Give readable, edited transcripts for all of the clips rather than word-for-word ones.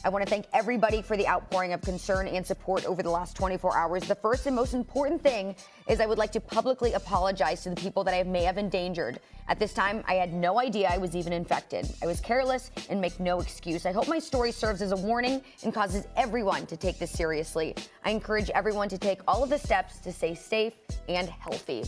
I want to thank everybody for the outpouring of concern and support over the last 24 hours. The first and most important thing is I would like to publicly apologize to the people that I may have endangered. At this time, I had no idea I was even infected. I was careless and make no excuse. I hope my story serves as a warning and causes everyone to take this seriously. I encourage everyone to take all of the steps to stay safe and healthy.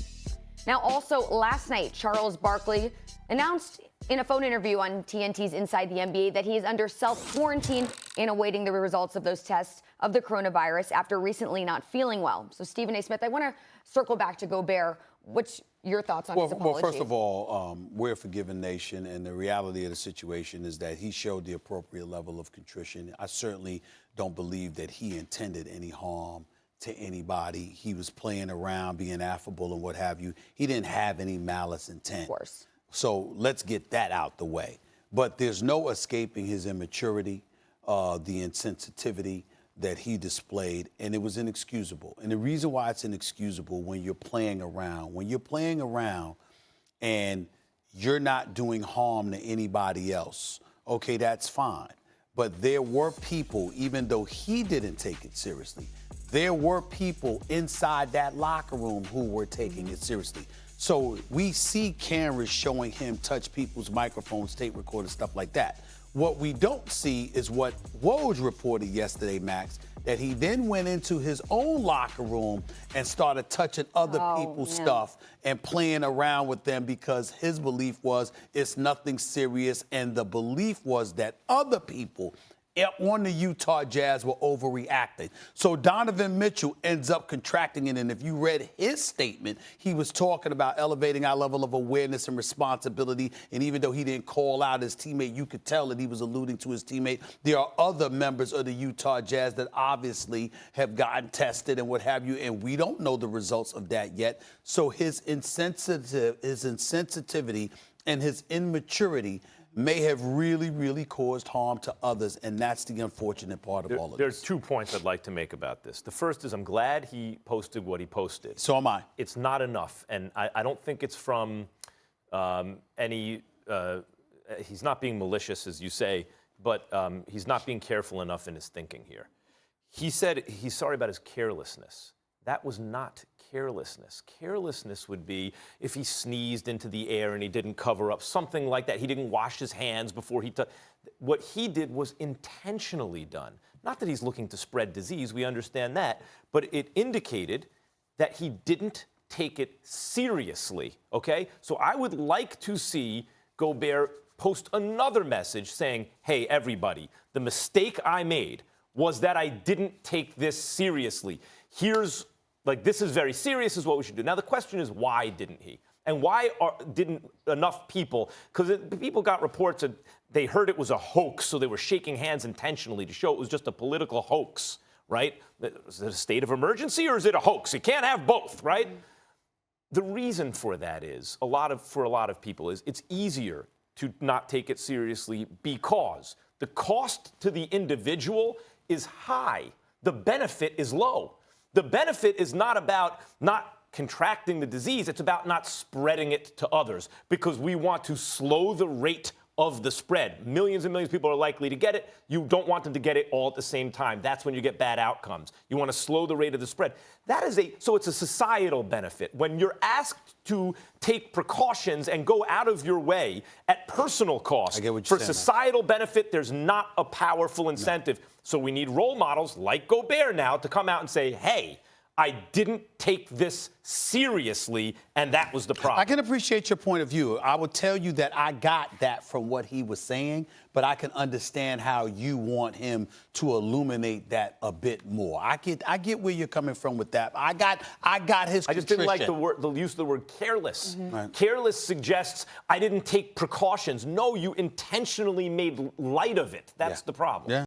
Now, also last night, Charles Barkley announced in a phone interview on TNT's Inside the NBA that he is under self-quarantine and awaiting the results of those tests of the coronavirus after recently not feeling well. So, Stephen A. Smith, I want to circle back to Gobert. What's your thoughts on his apology? Well, first of all, we're a forgiven nation, and the reality of the situation is that he showed the appropriate level of contrition. I certainly don't believe that he intended any harm to anybody. He was playing around, being affable and what have you. He didn't have any malice intent. Of course. So let's get that out the way. But there's no escaping his immaturity, the insensitivity that he displayed, and it was inexcusable. And the reason why it's inexcusable when you're playing around and you're not doing harm to anybody else, okay, that's fine. But there were people, even though he didn't take it seriously, there were people inside that locker room who were taking it seriously. So we see cameras showing him touch people's microphones, tape recorders, stuff like that. What we don't see is what Woj reported yesterday, Max, that he then went into his own locker room and started touching other people's stuff and playing around with them because his belief was it's nothing serious, and the belief was that other people on the Utah Jazz were overreacting. So Donovan Mitchell ends up contracting it. And if you read his statement, he was talking about elevating our level of awareness and responsibility. And even though he didn't call out his teammate, you could tell that he was alluding to his teammate. There are other members of the Utah Jazz that obviously have gotten tested and what have you. And we don't know the results of that yet. So his insensitivity and his immaturity may have really caused harm to others, and that's the unfortunate part of all of this. There's 2 points I'd like to make about this. The first is I'm glad he posted what he posted. So am I. It's not enough, and I don't think it's from he's not being malicious, as you say, but he's not being careful enough in his thinking here. He said he's sorry about his carelessness. That was not carelessness. Carelessness would be if he sneezed into the air and he didn't cover up, something like that. He didn't wash his hands before he touched. What he did was intentionally done. Not that he's looking to spread disease, we understand that, but it indicated that he didn't take it seriously, okay? So I would like to see Gobert post another message saying, hey, everybody, the mistake I made was that I didn't take this seriously. This is very serious, is what we should do. Now, the question is, why didn't he? And why didn't enough people? Because people got reports that they heard it was a hoax, so they were shaking hands intentionally to show it was just a political hoax, right? Is it a state of emergency or is it a hoax? You can't have both, right? The reason for that is, for a lot of people, is it's easier to not take it seriously because the cost to the individual is high. The benefit is low. The benefit is not about not contracting the disease. It's about not spreading it to others because we want to slow the rate of the spread. Millions and millions of people are likely to get it. You don't want them to get it all at the same time. That's when you get bad outcomes. You want to slow the rate of the spread. So it's a societal benefit. When you're asked to take precautions and go out of your way at personal cost for societal benefit, there's not a powerful incentive. No. So we need role models like Gobert now to come out and say, hey, I didn't take this seriously, and that was the problem. I can appreciate your point of view. I will tell you that I got that from what he was saying, but I can understand how you want him to illuminate that a bit more. I get where you're coming from with that. I got his contrition. I just didn't like the use of the word careless. Mm-hmm. Right. Careless suggests I didn't take precautions. No, you intentionally made light of it. That's the problem. Yeah.